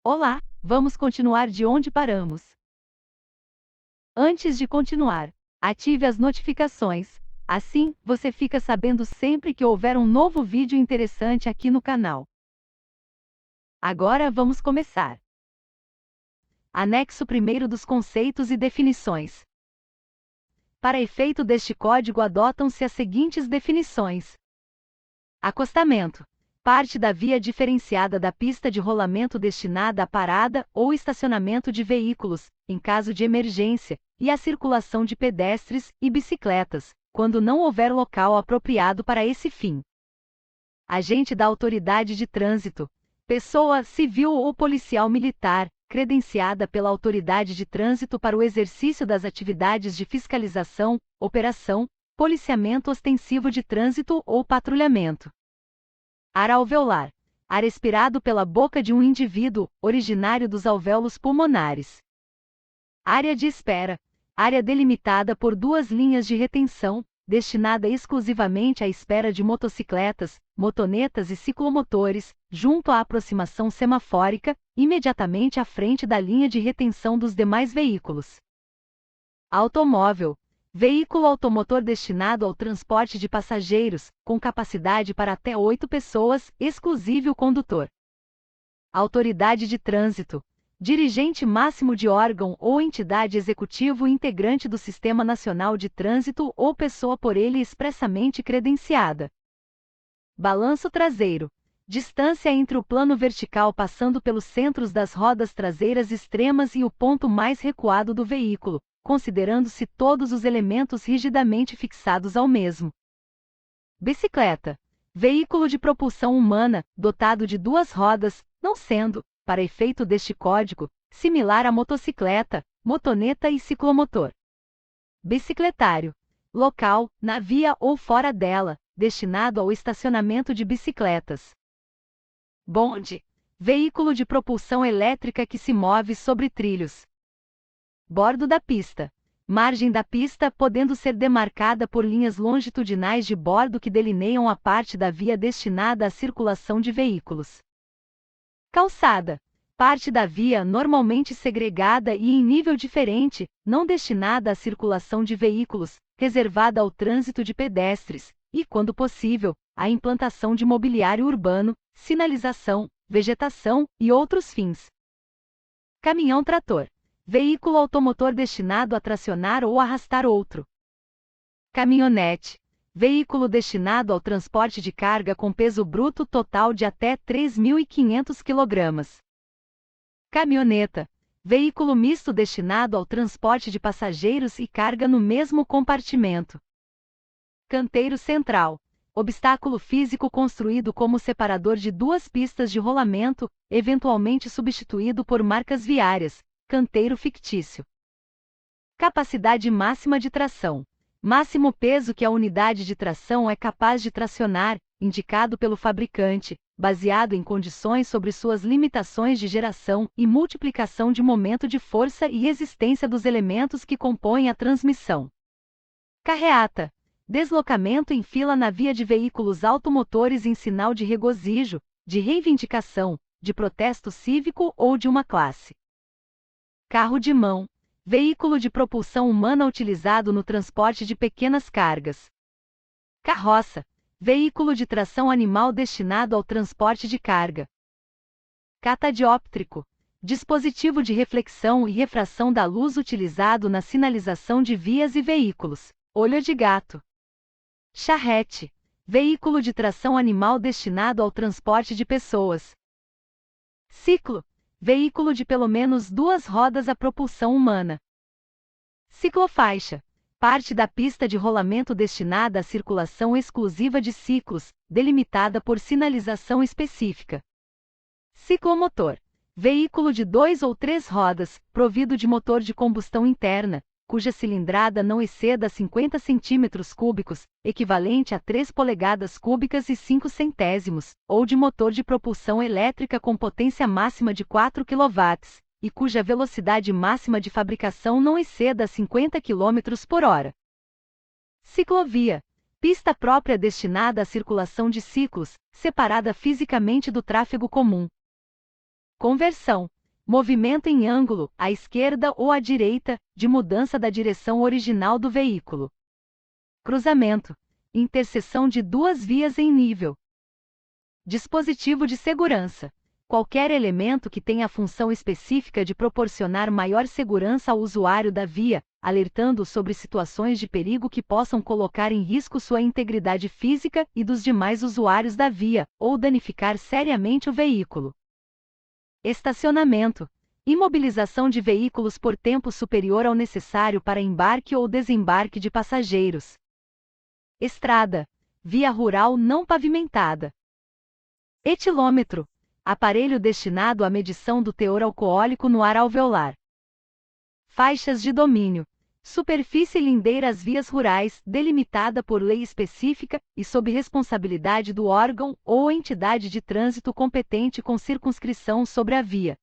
Olá, vamos continuar de onde paramos. Antes de continuar, ative as notificações, assim você fica sabendo sempre que houver um novo vídeo interessante aqui no canal. Agora vamos começar. Anexo 1 dos conceitos e definições. Para efeito deste código adotam-se as seguintes definições. Acostamento. Parte da via diferenciada da pista de rolamento destinada à parada ou estacionamento de veículos, em caso de emergência, e à circulação de pedestres e bicicletas, quando não houver local apropriado para esse fim. Agente da autoridade de trânsito. Pessoa civil ou policial militar, credenciada pela autoridade de trânsito para o exercício das atividades de fiscalização, operação, policiamento ostensivo de trânsito ou patrulhamento. Ar alveolar. Ar expirado pela boca de um indivíduo, originário dos alvéolos pulmonares. Área de espera. Área delimitada por duas linhas de retenção, destinada exclusivamente à espera de motocicletas, motonetas e ciclomotores, junto à aproximação semafórica, imediatamente à frente da linha de retenção dos demais veículos. Automóvel. Veículo automotor destinado ao transporte de passageiros, com capacidade para até 8 pessoas, exclusive o condutor. Autoridade de trânsito. Dirigente máximo de órgão ou entidade executivo integrante do Sistema Nacional de Trânsito ou pessoa por ele expressamente credenciada. Balanço traseiro. Distância entre o plano vertical passando pelos centros das rodas traseiras extremas e o ponto mais recuado do veículo, considerando-se todos os elementos rigidamente fixados ao mesmo. Bicicleta. Veículo de propulsão humana, dotado de duas rodas, não sendo, para efeito deste código, similar à motocicleta, motoneta e ciclomotor. Bicicletário. Local, na via ou fora dela, destinado ao estacionamento de bicicletas. Bonde. Veículo de propulsão elétrica que se move sobre trilhos. Bordo da pista. Margem da pista podendo ser demarcada por linhas longitudinais de bordo que delineiam a parte da via destinada à circulação de veículos. Calçada. Parte da via normalmente segregada e em nível diferente, não destinada à circulação de veículos, reservada ao trânsito de pedestres, e, quando possível, à implantação de mobiliário urbano, sinalização, vegetação e outros fins. Caminhão-trator. Veículo automotor destinado a tracionar ou arrastar outro. Caminhonete. Veículo destinado ao transporte de carga com peso bruto total de até 3.500 kg. Caminhoneta. Veículo misto destinado ao transporte de passageiros e carga no mesmo compartimento. Canteiro central. Obstáculo físico construído como separador de duas pistas de rolamento, eventualmente substituído por marcas viárias. Canteiro fictício. Capacidade máxima de tração. Máximo peso que a unidade de tração é capaz de tracionar, indicado pelo fabricante, baseado em condições sobre suas limitações de geração e multiplicação de momento de força e resistência dos elementos que compõem a transmissão. Carreata. Deslocamento em fila na via de veículos automotores em sinal de regozijo, de reivindicação, de protesto cívico ou de uma classe. Carro de mão. Veículo de propulsão humana utilizado no transporte de pequenas cargas. Carroça. Veículo de tração animal destinado ao transporte de carga. Catadióptrico. Dispositivo de reflexão e refração da luz utilizado na sinalização de vias e veículos. Olho de gato. Charrete. Veículo de tração animal destinado ao transporte de pessoas. Ciclo. Veículo de pelo menos duas rodas a propulsão humana. Ciclofaixa. Parte da pista de rolamento destinada à circulação exclusiva de ciclos, delimitada por sinalização específica. Ciclomotor. Veículo de 2 ou 3 rodas, provido de motor de combustão interna, cuja cilindrada não exceda 50 cm3, equivalente a 3 polegadas cúbicas e 5 centésimos, ou de motor de propulsão elétrica com potência máxima de 4 kW, e cuja velocidade máxima de fabricação não exceda 50 km por hora. Ciclovia. Pista própria destinada à circulação de ciclos, separada fisicamente do tráfego comum. Conversão. Movimento em ângulo, à esquerda ou à direita, de mudança da direção original do veículo. Cruzamento. Interseção de duas vias em nível. Dispositivo de segurança. Qualquer elemento que tenha a função específica de proporcionar maior segurança ao usuário da via, alertando sobre situações de perigo que possam colocar em risco sua integridade física e dos demais usuários da via, ou danificar seriamente o veículo. Estacionamento. Imobilização de veículos por tempo superior ao necessário para embarque ou desembarque de passageiros. Estrada. Via rural não pavimentada. Etilômetro. Aparelho destinado à medição do teor alcoólico no ar alveolar. Faixas de domínio. Superfície lindeira às vias rurais, delimitada por lei específica e sob responsabilidade do órgão ou entidade de trânsito competente com circunscrição sobre a via.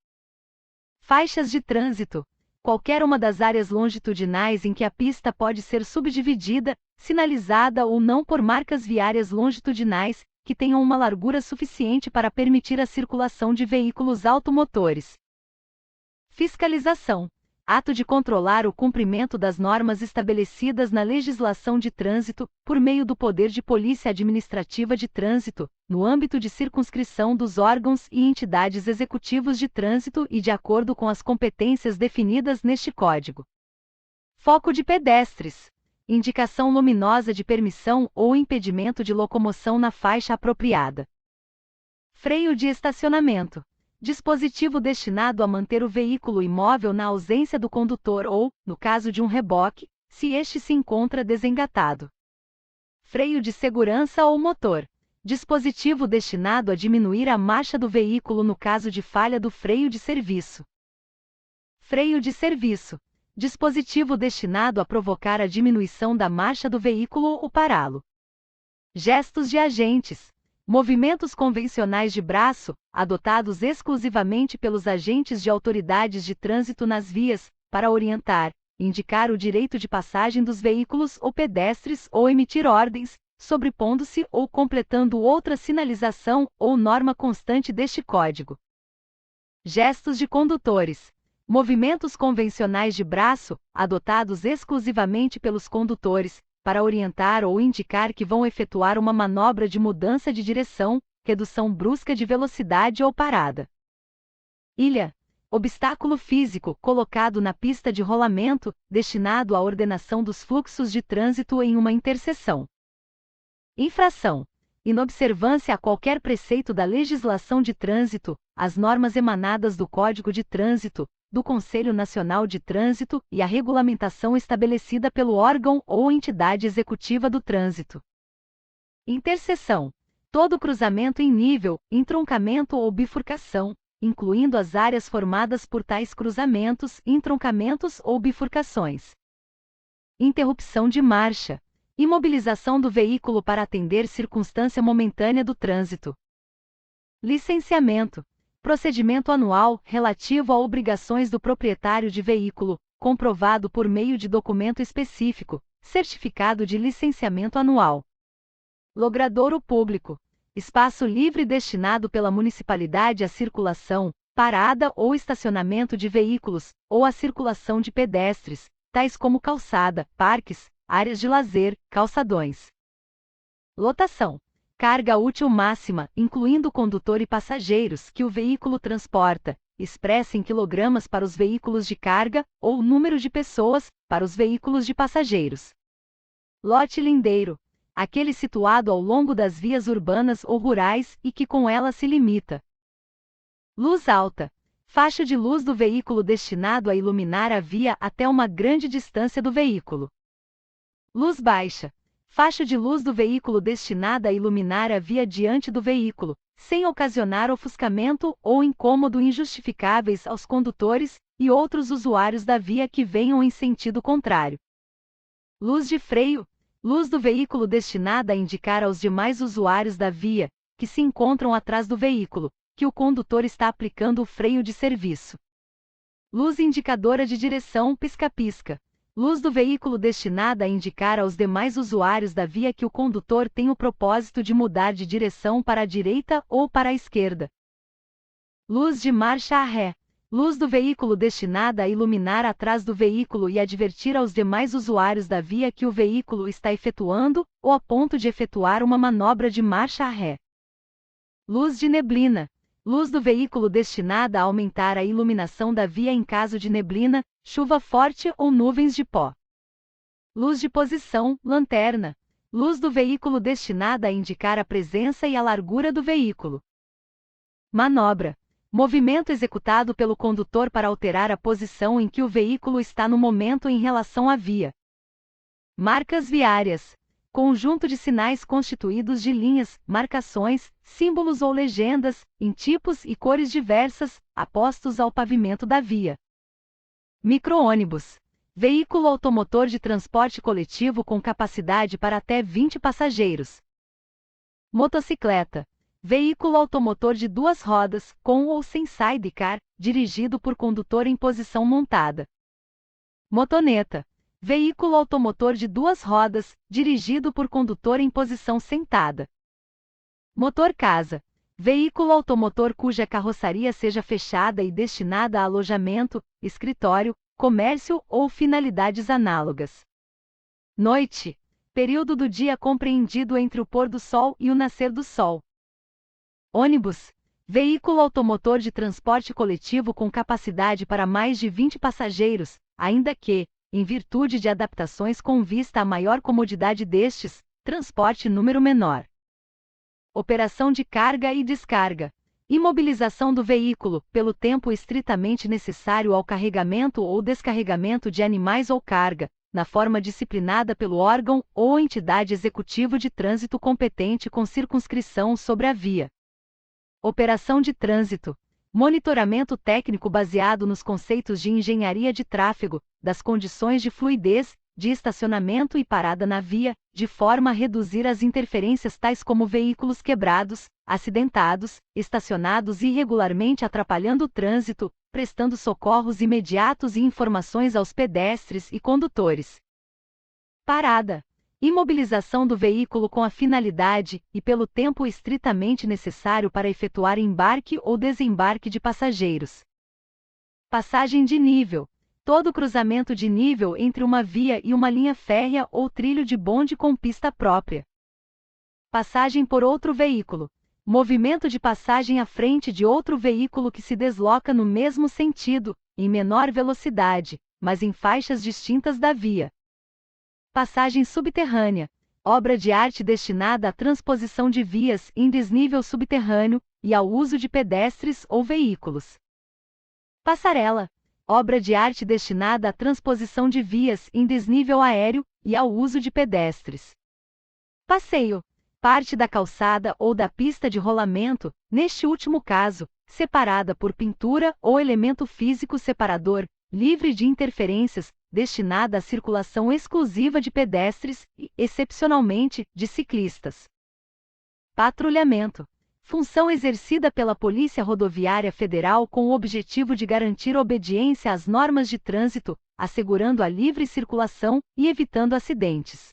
Faixas de trânsito. Qualquer uma das áreas longitudinais em que a pista pode ser subdividida, sinalizada ou não por marcas viárias longitudinais, que tenham uma largura suficiente para permitir a circulação de veículos automotores. Fiscalização. Ato de controlar o cumprimento das normas estabelecidas na legislação de trânsito, por meio do poder de polícia administrativa de trânsito, no âmbito de circunscrição dos órgãos e entidades executivos de trânsito e de acordo com as competências definidas neste Código. Foco de pedestres. Indicação luminosa de permissão ou impedimento de locomoção na faixa apropriada. Freio de estacionamento. Dispositivo destinado a manter o veículo imóvel na ausência do condutor ou, no caso de um reboque, se este se encontra desengatado. Freio de segurança ou motor. Dispositivo destinado a diminuir a marcha do veículo no caso de falha do freio de serviço. Freio de serviço. Dispositivo destinado a provocar a diminuição da marcha do veículo ou pará-lo. Gestos de agentes. Movimentos convencionais de braço, adotados exclusivamente pelos agentes de autoridades de trânsito nas vias, para orientar, indicar o direito de passagem dos veículos ou pedestres ou emitir ordens, sobrepondo-se ou completando outra sinalização ou norma constante deste Código. Gestos de condutores. Movimentos convencionais de braço, adotados exclusivamente pelos condutores, para orientar ou indicar que vão efetuar uma manobra de mudança de direção, redução brusca de velocidade ou parada. Ilha. Obstáculo físico colocado na pista de rolamento, destinado à ordenação dos fluxos de trânsito em uma interseção. Infração. Inobservância a qualquer preceito da legislação de trânsito, as normas emanadas do Código de Trânsito, do Conselho Nacional de Trânsito e a regulamentação estabelecida pelo órgão ou entidade executiva do trânsito. Interseção. Todo cruzamento em nível, entroncamento ou bifurcação, incluindo as áreas formadas por tais cruzamentos, entroncamentos ou bifurcações. Interrupção de marcha. Imobilização do veículo para atender circunstância momentânea do trânsito. Licenciamento. Procedimento anual relativo a obrigações do proprietário de veículo, comprovado por meio de documento específico, certificado de licenciamento anual. Logradouro público. Espaço livre destinado pela municipalidade à circulação, parada ou estacionamento de veículos, ou à circulação de pedestres, tais como calçada, parques, áreas de lazer, calçadões. Lotação. Carga útil máxima, incluindo condutor e passageiros, que o veículo transporta, expressa em quilogramas para os veículos de carga, ou número de pessoas, para os veículos de passageiros. Lote lindeiro. Aquele situado ao longo das vias urbanas ou rurais e que com ela se limita. Luz alta. Faixa de luz do veículo destinado a iluminar a via até uma grande distância do veículo. Luz baixa. Faixa de luz do veículo destinada a iluminar a via diante do veículo, sem ocasionar ofuscamento ou incômodo injustificáveis aos condutores e outros usuários da via que venham em sentido contrário. Luz de freio. Luz do veículo destinada a indicar aos demais usuários da via, que se encontram atrás do veículo, que o condutor está aplicando o freio de serviço. Luz indicadora de direção pisca-pisca. Luz do veículo destinada a indicar aos demais usuários da via que o condutor tem o propósito de mudar de direção para a direita ou para a esquerda. Luz de marcha a ré. Luz do veículo destinada a iluminar atrás do veículo e advertir aos demais usuários da via que o veículo está efetuando ou a ponto de efetuar uma manobra de marcha a ré. Luz de neblina. Luz do veículo destinada a aumentar a iluminação da via em caso de neblina, chuva forte ou nuvens de pó. Luz de posição, lanterna. Luz do veículo destinada a indicar a presença e a largura do veículo. Manobra. Movimento executado pelo condutor para alterar a posição em que o veículo está no momento em relação à via. Marcas viárias. Conjunto de sinais constituídos de linhas, marcações, símbolos ou legendas, em tipos e cores diversas, apostos ao pavimento da via. Micro-ônibus. Veículo automotor de transporte coletivo com capacidade para até 20 passageiros. Motocicleta. Veículo automotor de duas rodas, com ou sem sidecar, dirigido por condutor em posição montada. Motoneta. Veículo automotor de duas rodas, dirigido por condutor em posição sentada. Motor-casa. Veículo automotor cuja carroçaria seja fechada e destinada a alojamento, escritório, comércio ou finalidades análogas. Noite. Período do dia compreendido entre o pôr do sol e o nascer do sol. Ônibus. Veículo automotor de transporte coletivo com capacidade para mais de 20 passageiros, ainda que, em virtude de adaptações com vista à maior comodidade destes, transporte número menor. Operação de carga e descarga. Imobilização do veículo, pelo tempo estritamente necessário ao carregamento ou descarregamento de animais ou carga, na forma disciplinada pelo órgão ou entidade executivo de trânsito competente com circunscrição sobre a via. Operação de trânsito. Monitoramento técnico baseado nos conceitos de engenharia de tráfego, das condições de fluidez, de estacionamento e parada na via, de forma a reduzir as interferências tais como veículos quebrados, acidentados, estacionados irregularmente atrapalhando o trânsito, prestando socorros imediatos e informações aos pedestres e condutores. Parada. Imobilização do veículo com a finalidade, e pelo tempo estritamente necessário para efetuar embarque ou desembarque de passageiros. Passagem de nível. Todo cruzamento de nível entre uma via e uma linha férrea ou trilho de bonde com pista própria. Passagem por outro veículo. Movimento de passagem à frente de outro veículo que se desloca no mesmo sentido, em menor velocidade, mas em faixas distintas da via. Passagem subterrânea. Obra de arte destinada à transposição de vias em desnível subterrâneo e ao uso de pedestres ou veículos. Passarela. Obra de arte destinada à transposição de vias em desnível aéreo e ao uso de pedestres. Passeio. Parte da calçada ou da pista de rolamento, neste último caso, separada por pintura ou elemento físico separador, livre de interferências, destinada à circulação exclusiva de pedestres e, excepcionalmente, de ciclistas. Patrulhamento. Função exercida pela Polícia Rodoviária Federal com o objetivo de garantir obediência às normas de trânsito, assegurando a livre circulação e evitando acidentes.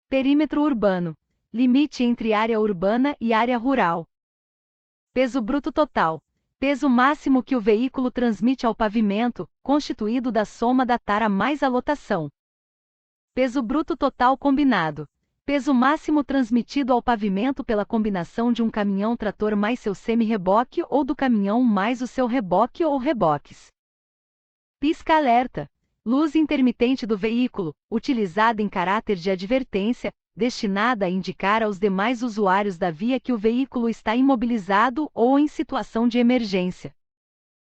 Perímetro urbano. Limite entre área urbana e área rural. Peso bruto total. Peso máximo que o veículo transmite ao pavimento, constituído da soma da tara mais a lotação. Peso bruto total combinado. Peso máximo transmitido ao pavimento pela combinação de um caminhão-trator mais seu semi-reboque ou do caminhão mais o seu reboque ou reboques. Pisca-alerta. Luz intermitente do veículo, utilizada em caráter de advertência, destinada a indicar aos demais usuários da via que o veículo está imobilizado ou em situação de emergência.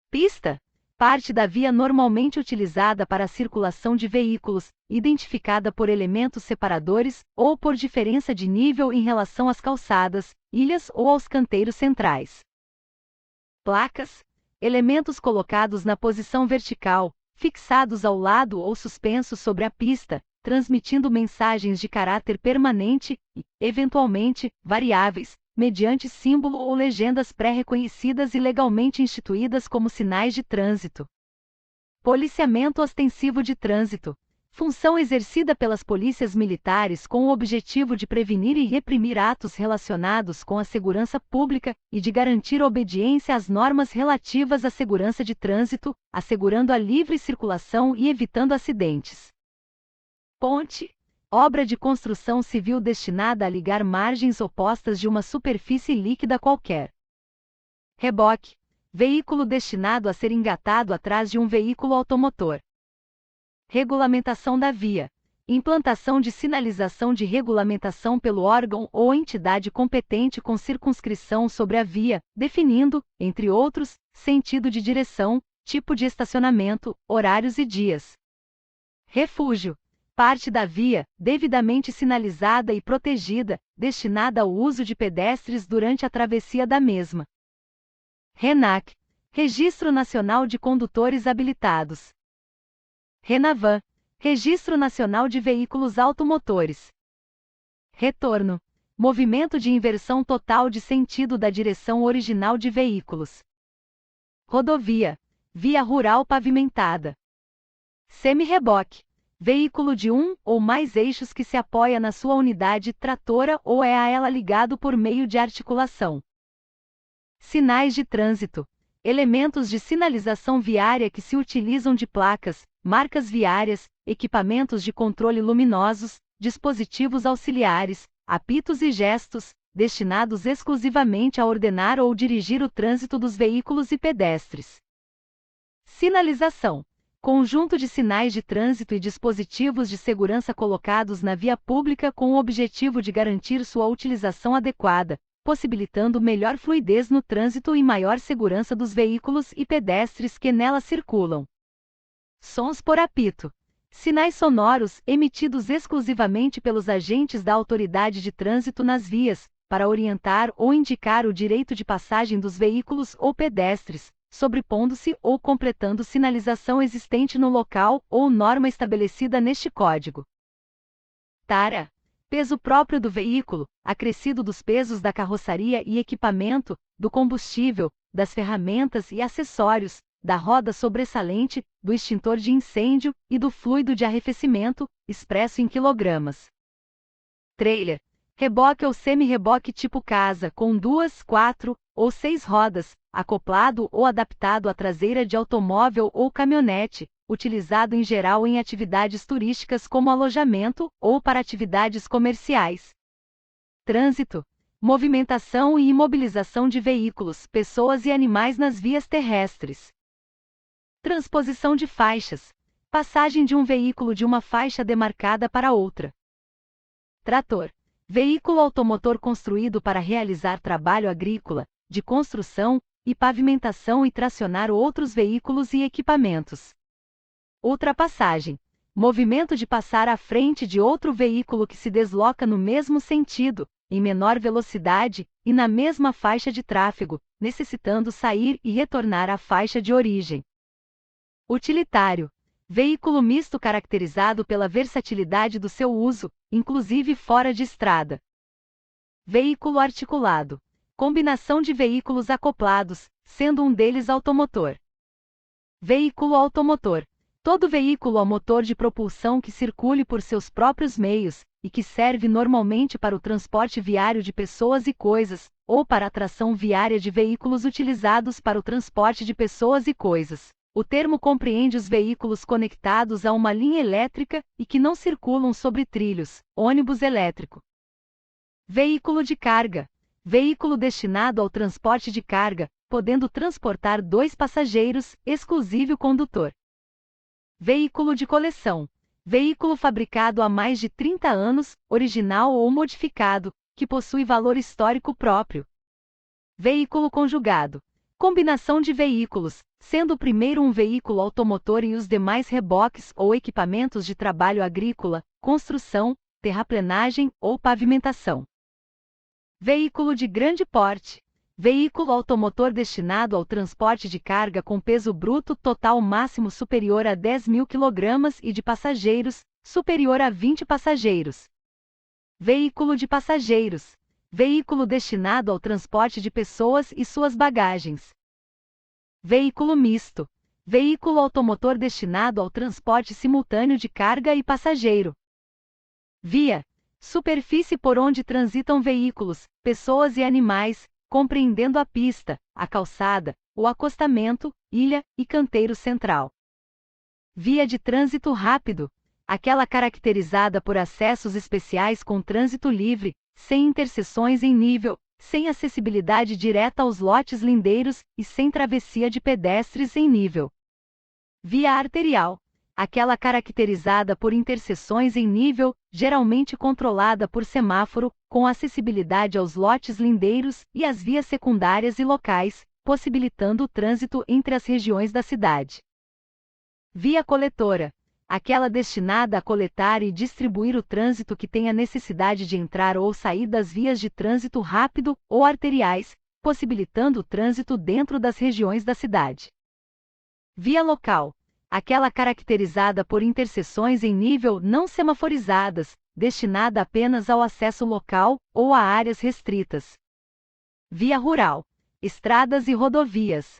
Pista. Parte da via normalmente utilizada para a circulação de veículos, identificada por elementos separadores ou por diferença de nível em relação às calçadas, ilhas ou aos canteiros centrais. Placas. Elementos colocados na posição vertical, fixados ao lado ou suspensos sobre a pista, transmitindo mensagens de caráter permanente e, eventualmente, variáveis, mediante símbolo ou legendas pré-reconhecidas e legalmente instituídas como sinais de trânsito. Policiamento ostensivo de trânsito. Função exercida pelas polícias militares com o objetivo de prevenir e reprimir atos relacionados com a segurança pública e de garantir obediência às normas relativas à segurança de trânsito, assegurando a livre circulação e evitando acidentes. Ponte. Obra de construção civil destinada a ligar margens opostas de uma superfície líquida qualquer. Reboque. Veículo destinado a ser engatado atrás de um veículo automotor. Regulamentação da via. Implantação de sinalização de regulamentação pelo órgão ou entidade competente com circunscrição sobre a via, definindo, entre outros, sentido de direção, tipo de estacionamento, horários e dias. Refúgio. Parte da via, devidamente sinalizada e protegida, destinada ao uso de pedestres durante a travessia da mesma. RENAC. Registro Nacional de Condutores Habilitados. RENAVAN. Registro Nacional de Veículos Automotores. Retorno. Movimento de inversão total de sentido da direção original de veículos. Rodovia. Via rural pavimentada. Semi-reboque. Veículo de um ou mais eixos que se apoia na sua unidade tratora ou é a ela ligado por meio de articulação. Sinais de trânsito. Elementos de sinalização viária que se utilizam de placas, marcas viárias, equipamentos de controle luminosos, dispositivos auxiliares, apitos e gestos, destinados exclusivamente a ordenar ou dirigir o trânsito dos veículos e pedestres. Sinalização. Conjunto de sinais de trânsito e dispositivos de segurança colocados na via pública com o objetivo de garantir sua utilização adequada, possibilitando melhor fluidez no trânsito e maior segurança dos veículos e pedestres que nela circulam. Sons por apito. Sinais sonoros emitidos exclusivamente pelos agentes da autoridade de trânsito nas vias, para orientar ou indicar o direito de passagem dos veículos ou pedestres, sobrepondo-se ou completando sinalização existente no local ou norma estabelecida neste código. Tara. Peso próprio do veículo, acrescido dos pesos da carroçaria e equipamento, do combustível, das ferramentas e acessórios, da roda sobressalente, do extintor de incêndio e do fluido de arrefecimento, expresso em quilogramas. Trailer. Reboque ou semi-reboque tipo casa, com 2, 4 ou 6 rodas, acoplado ou adaptado à traseira de automóvel ou caminhonete, utilizado em geral em atividades turísticas como alojamento ou para atividades comerciais. Trânsito. Movimentação e imobilização de veículos, pessoas e animais nas vias terrestres. Transposição de faixas. Passagem de um veículo de uma faixa demarcada para outra. Trator. Veículo automotor construído para realizar trabalho agrícola, de construção e pavimentação e tracionar outros veículos e equipamentos. Ultrapassagem. Movimento de passar à frente de outro veículo que se desloca no mesmo sentido, em menor velocidade, e na mesma faixa de tráfego, necessitando sair e retornar à faixa de origem. Utilitário. Veículo misto caracterizado pela versatilidade do seu uso, inclusive fora de estrada. Veículo articulado. Combinação de veículos acoplados, sendo um deles automotor. Veículo automotor. Todo veículo a motor de propulsão que circule por seus próprios meios, e que serve normalmente para o transporte viário de pessoas e coisas, ou para a tração viária de veículos utilizados para o transporte de pessoas e coisas. O termo compreende os veículos conectados a uma linha elétrica e que não circulam sobre trilhos, ônibus elétrico. Veículo de carga. Veículo destinado ao transporte de carga, podendo transportar 2 passageiros, exclusive o condutor. Veículo de coleção. Veículo fabricado há mais de 30 anos, original ou modificado, que possui valor histórico próprio. Veículo conjugado. Combinação de veículos, sendo o primeiro um veículo automotor e os demais reboques ou equipamentos de trabalho agrícola, construção, terraplenagem ou pavimentação. Veículo de grande porte. Veículo automotor destinado ao transporte de carga com peso bruto total máximo superior a 10.000 kg e de passageiros, superior a 20 passageiros. Veículo de passageiros. Veículo destinado ao transporte de pessoas e suas bagagens. Veículo misto. Veículo automotor destinado ao transporte simultâneo de carga e passageiro. Via. Superfície por onde transitam veículos, pessoas e animais, compreendendo a pista, a calçada, o acostamento, ilha e canteiro central. Via de trânsito rápido. Aquela caracterizada por acessos especiais com trânsito livre, sem interseções em nível, sem acessibilidade direta aos lotes lindeiros e sem travessia de pedestres em nível. Via arterial. Aquela caracterizada por interseções em nível, geralmente controlada por semáforo, com acessibilidade aos lotes lindeiros e às vias secundárias e locais, possibilitando o trânsito entre as regiões da cidade. Via coletora. Aquela destinada a coletar e distribuir o trânsito que tenha necessidade de entrar ou sair das vias de trânsito rápido ou arteriais, possibilitando o trânsito dentro das regiões da cidade. Via local. Aquela caracterizada por interseções em nível não semaforizadas, destinada apenas ao acesso local ou a áreas restritas. Via rural. Estradas e rodovias.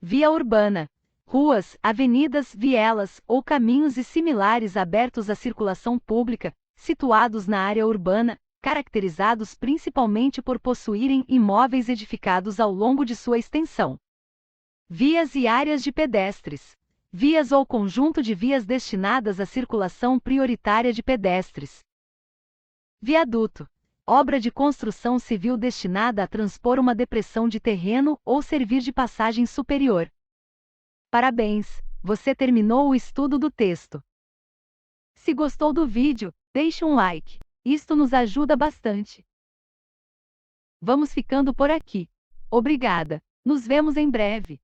Via urbana. Ruas, avenidas, vielas ou caminhos e similares abertos à circulação pública, situados na área urbana, caracterizados principalmente por possuírem imóveis edificados ao longo de sua extensão. Vias e áreas de pedestres. Vias ou conjunto de vias destinadas à circulação prioritária de pedestres. Viaduto. Obra de construção civil destinada a transpor uma depressão de terreno ou servir de passagem superior. Parabéns! Você terminou o estudo do texto. Se gostou do vídeo, deixe um like. Isto nos ajuda bastante. Vamos ficando por aqui. Obrigada. Nos vemos em breve.